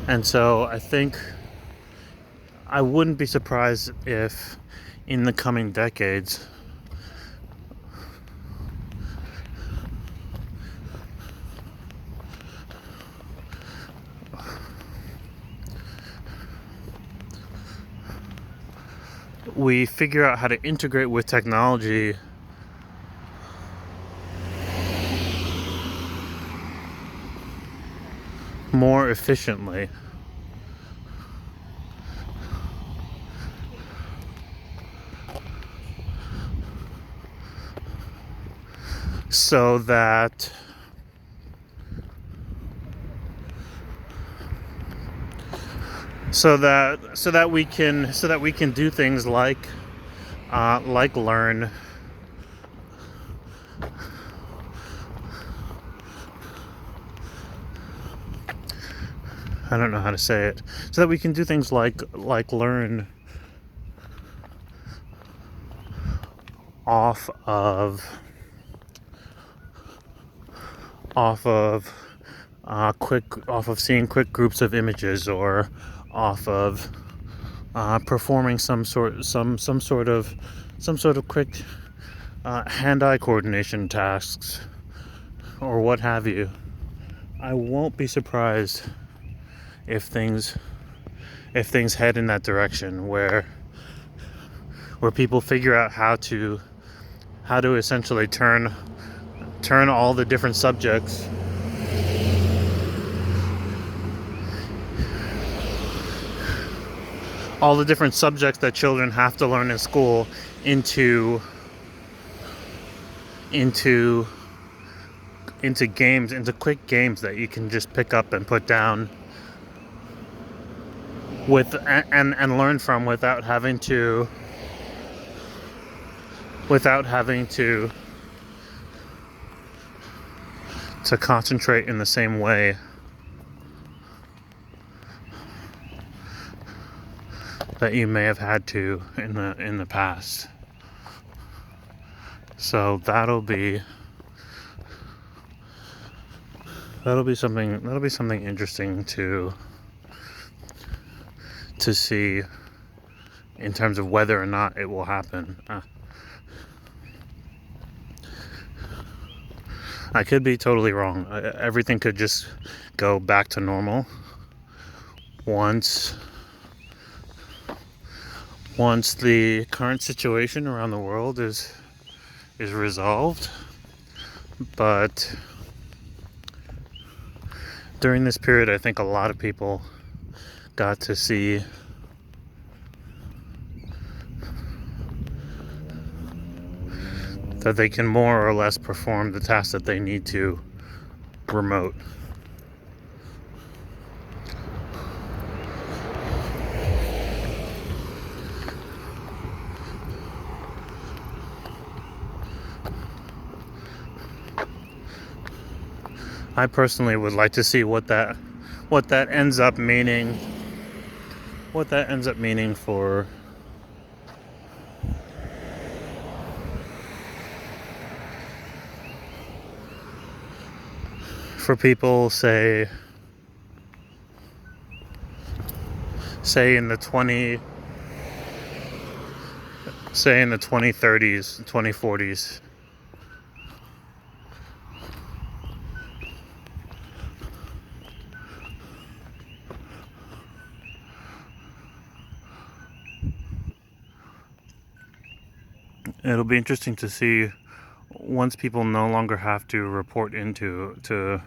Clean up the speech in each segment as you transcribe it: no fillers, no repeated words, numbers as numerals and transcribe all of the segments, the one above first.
And so I think I wouldn't be surprised if in the coming decades we figure out how to integrate with technology more efficiently, so that we can do things like learn I don't know how to say it. So that we can do things like learn off of seeing quick groups of images, or off of performing some sort of quick hand-eye coordination tasks, or what have you. I won't be surprised if things head in that direction, where people figure out how to essentially turn all the different subjects that children have to learn in school into games, into quick games that you can just pick up and put down with and learn from, without having to concentrate in the same way that you may have had to in the past. So that'll be something interesting to see in terms of whether or not it will happen. I could be totally wrong. Everything could just go back to normal once the current situation around the world is resolved. But during this period, I think a lot of people got to see that they can more or less perform the tasks that they need to remote. I personally would like to see what that ends up meaning. What that ends up meaning for people, say in the 2030s, 2040s. It'll be interesting to see, once people no longer have to report into to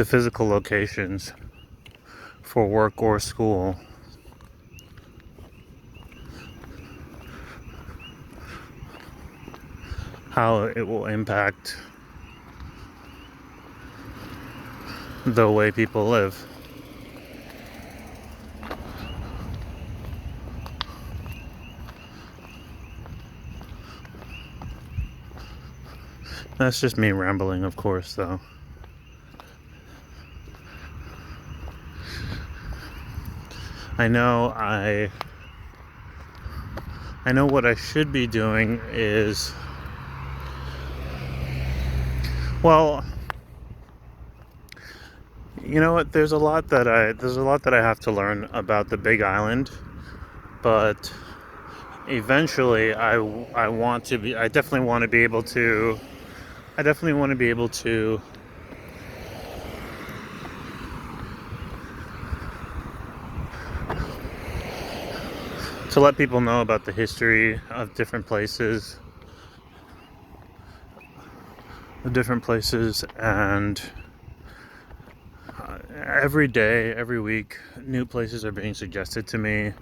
physical locations for work or school, how it will impact the way people live. That's just me rambling, of course, though. I know what I should be doing is Well, you know what? There's a lot that I have to learn about the Big Island, but eventually I want to be. I definitely want to be able to. I definitely want to be able to let people know about the history of different places, and every day, every week, new places are being suggested to me.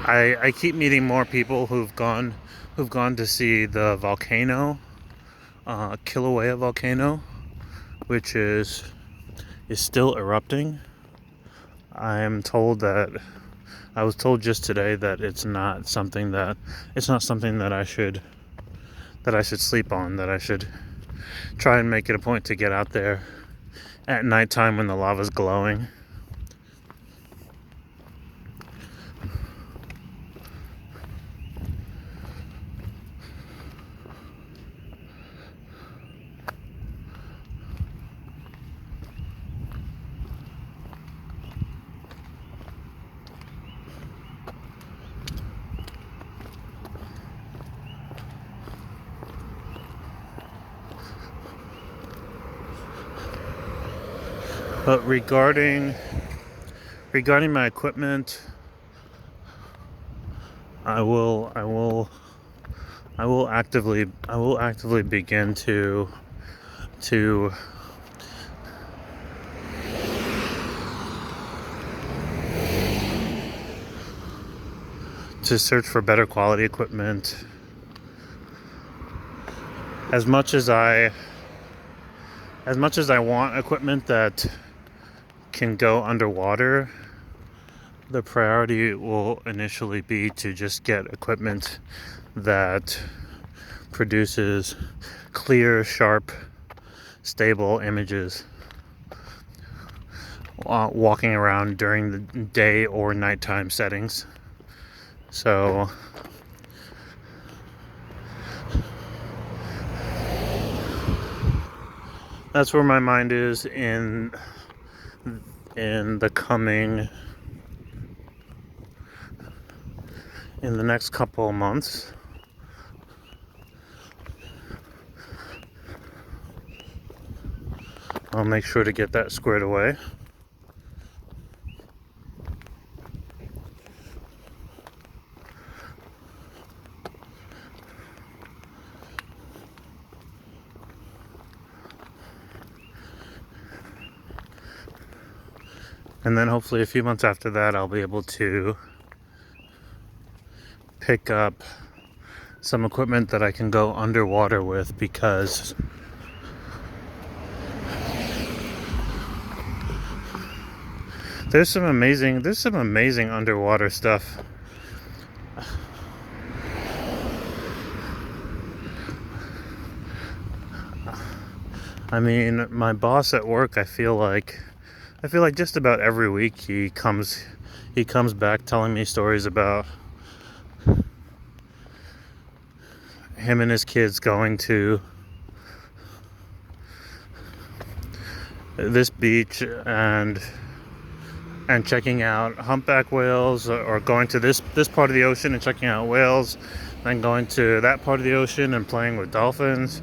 I keep meeting more people who've gone to see the volcano, Kilauea volcano, which is still erupting. I was told just today that it's not something that I should sleep on, that I should try and make it a point to get out there at nighttime when the lava's glowing. But regarding my equipment, I will actively begin to search for better quality equipment. As much as I want equipment that can go underwater, the priority will initially be to just get equipment that produces clear, sharp, stable images walking around during the day or nighttime settings. So that's where my mind is in the next couple of months. I'll make sure to get that squared away. And then hopefully a few months after that, I'll be able to pick up some equipment that I can go underwater with, because there's some amazing underwater stuff. I mean, my boss at work, I feel like just about every week he comes back telling me stories about him and his kids going to this beach and checking out humpback whales, or going to this part of the ocean and checking out whales, then going to that part of the ocean and playing with dolphins.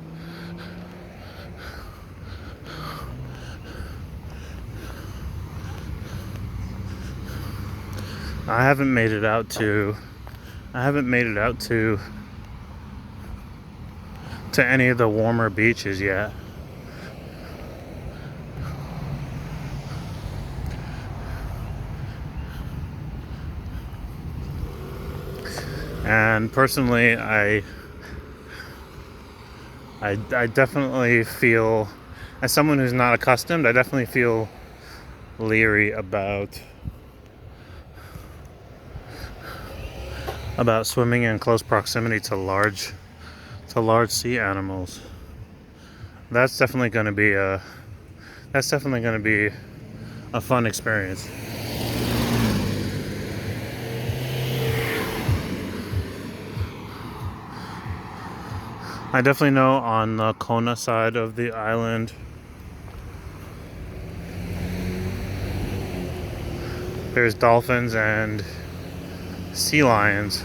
I haven't made it out to any of the warmer beaches yet. And personally, I definitely feel, as someone who's not accustomed, I definitely feel leery about swimming in close proximity to large sea animals. That's definitely going to be a fun experience. I definitely know on the Kona side of the island, there's dolphins and sea lions.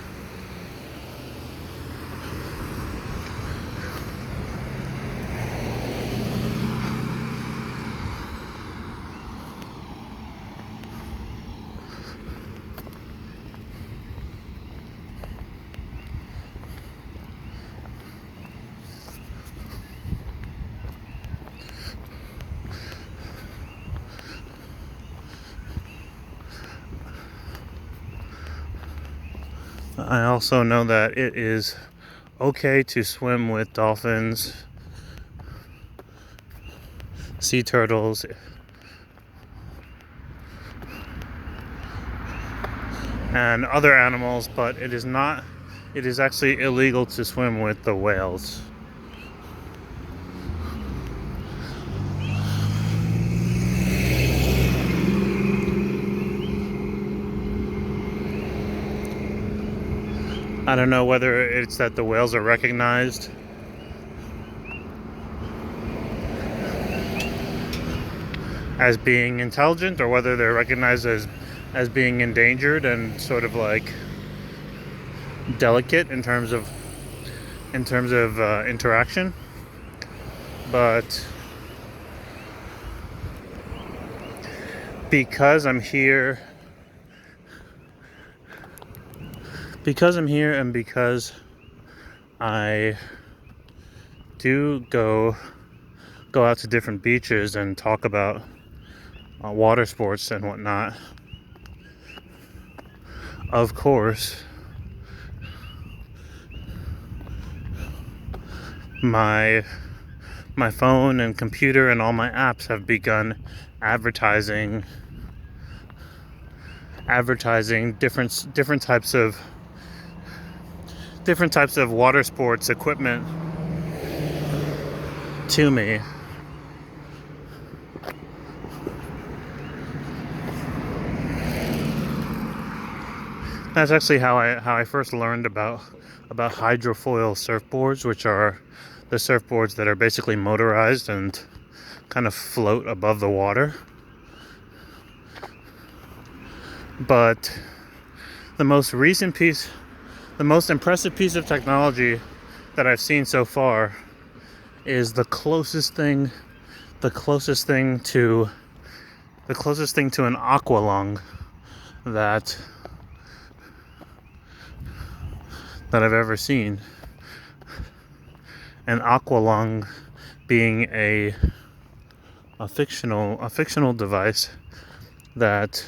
I also know that it is okay to swim with dolphins, sea turtles, and other animals, but it is not, it is actually illegal to swim with the whales. I don't know whether it's that the whales are recognized as being intelligent, or whether they're recognized as being endangered and sort of like delicate in terms of interaction. But because I'm here and because I do go out to different beaches and talk about water sports and whatnot, of course my phone and computer and all my apps have begun advertising different types of water sports equipment to me. That's actually how I first learned about hydrofoil surfboards, which are the surfboards that are basically motorized and kind of float above the water. But the most impressive piece of technology that I've seen so far is the closest thing to an aqualung that I've ever seen. An aqualung being a fictional device that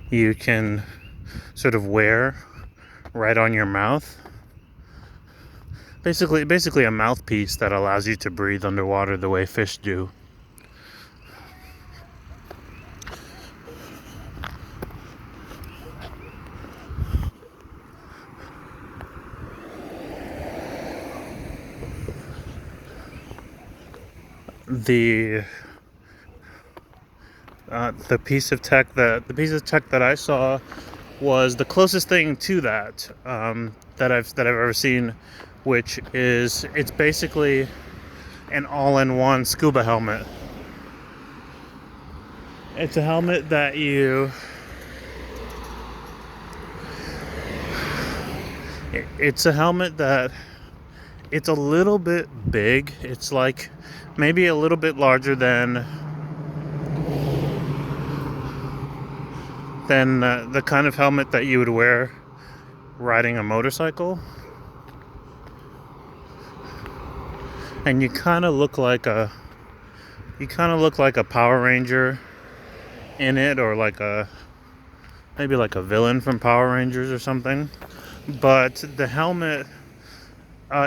you can sort of wear right on your mouth. Basically a mouthpiece that allows you to breathe underwater the way fish do. The piece of tech that I saw was the closest thing to that that I've ever seen, which is, it's basically an all-in-one scuba helmet. It's a helmet that it's a little bit big. It's like maybe a little bit larger than the kind of helmet that you would wear riding a motorcycle. And you kind of look like a Power Ranger in it, or maybe like a villain from Power Rangers or something. But the helmet,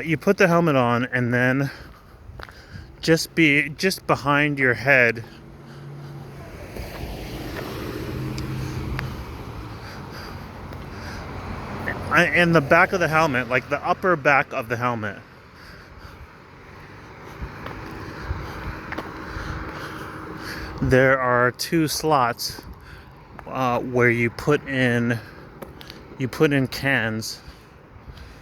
you put the helmet on, and then just behind your head, in the back of the helmet, like the upper back of the helmet, there are two slots where you put in cans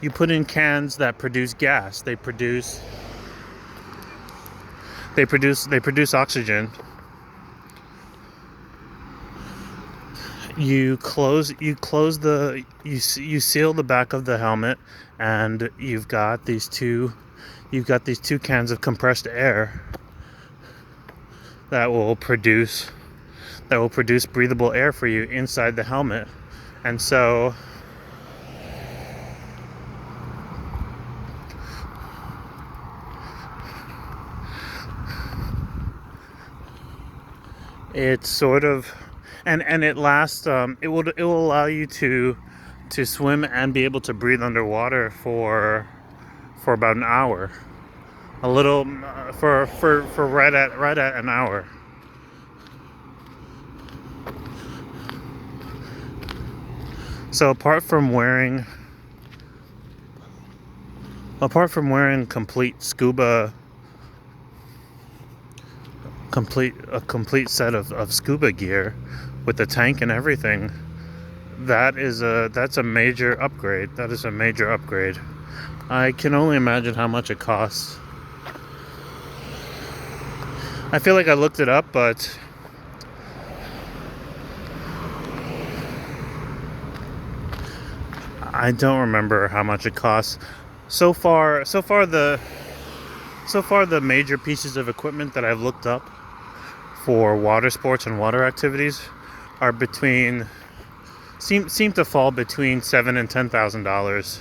You put in cans that produce gas. They produce oxygen. You seal the back of the helmet, and you've got these two cans of compressed air that will produce breathable air for you inside the helmet. And so it's sort of, and it lasts, it will allow you to swim and be able to breathe underwater for about an hour. A little for right at an hour. So apart from wearing complete set of scuba gear with the tank and everything, that's a major upgrade. That is a major upgrade. I can only imagine how much it costs. I feel like I looked it up, but I don't remember how much it costs. So far the major pieces of equipment that I've looked up for water sports and water activities are seem to fall between $7,000 and $10,000.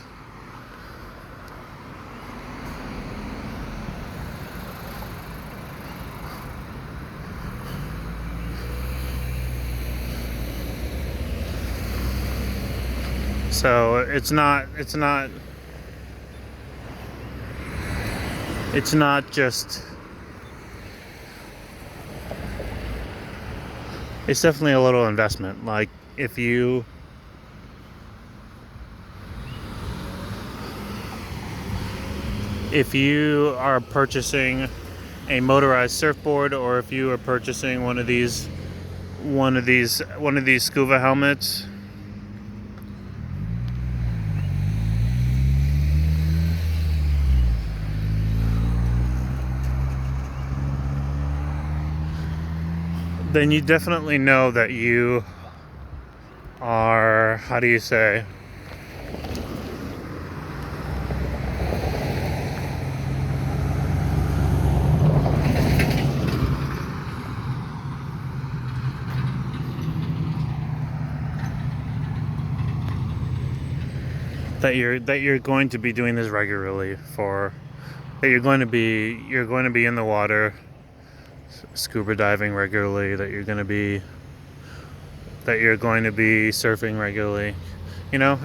So it's not just, it's definitely a little investment. Like if you are purchasing a motorized surfboard, or if you are purchasing one of these scuba helmets, then you definitely know that you are, how do you say, that you're going to be doing this regularly, that you're going to be in the water scuba diving regularly, that you're going to be surfing regularly, you know.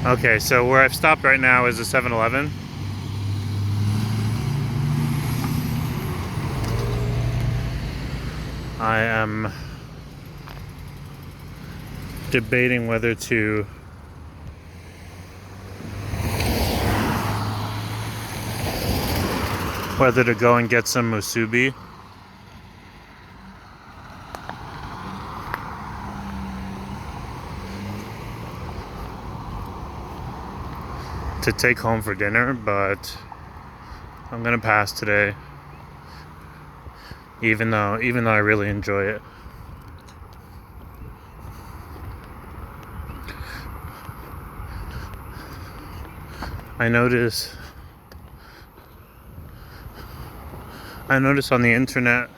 Okay, so where I've stopped right now is a 7-Eleven. I am debating whether to go and get some musubi. To take home for dinner, but I'm gonna pass today, even though I really enjoy it. I notice on the internet,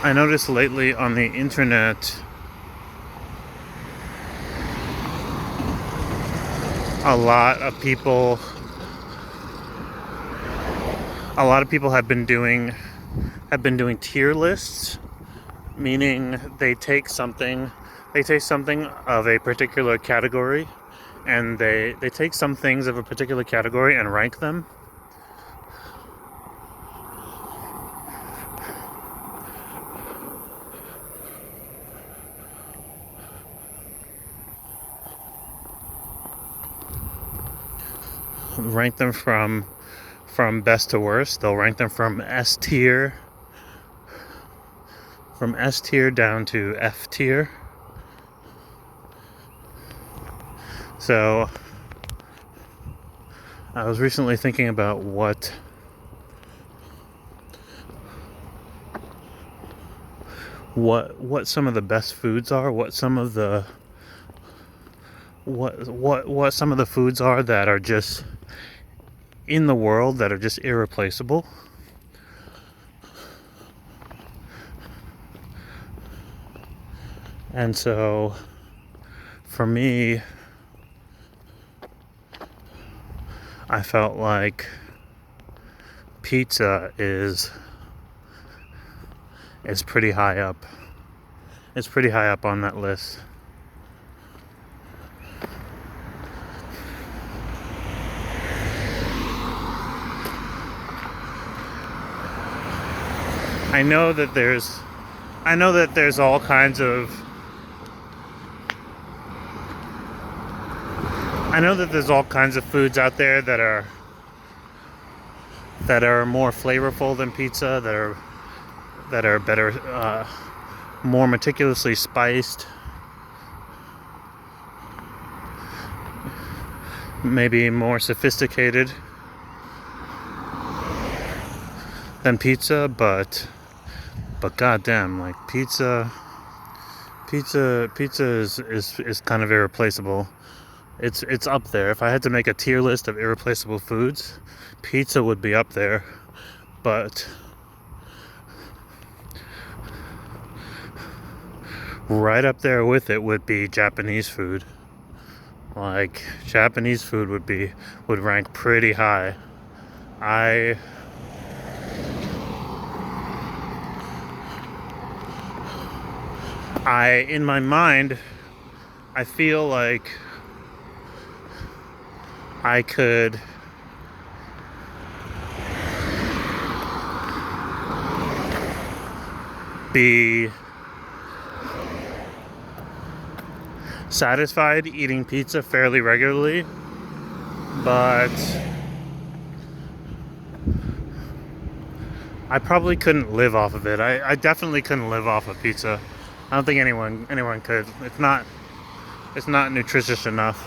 I noticed lately on the internet, a lot of people have been doing tier lists, meaning they take something of a particular category, and they take some things of a particular category and rank them. Rank them from best to worst. They'll rank them from S tier from S tier down to F tier. So I was recently thinking about what some of the best foods are, what some of the foods are that are just in the world that are just irreplaceable. And so for me, I felt like pizza is pretty high up. It's pretty high up on that list. I know that there's all kinds of foods out there that are more flavorful than pizza, that are better, more meticulously spiced, maybe more sophisticated than pizza, but goddamn, like pizza is kind of irreplaceable. It's up there. If I had to make a tier list of irreplaceable foods, pizza would be up there. But right up there with it would be Japanese food. Like Japanese food would rank pretty high. In my mind, I feel like I could be satisfied eating pizza fairly regularly, but I probably couldn't live off of it. I definitely couldn't live off of pizza. I don't think anyone could. It's not nutritious enough.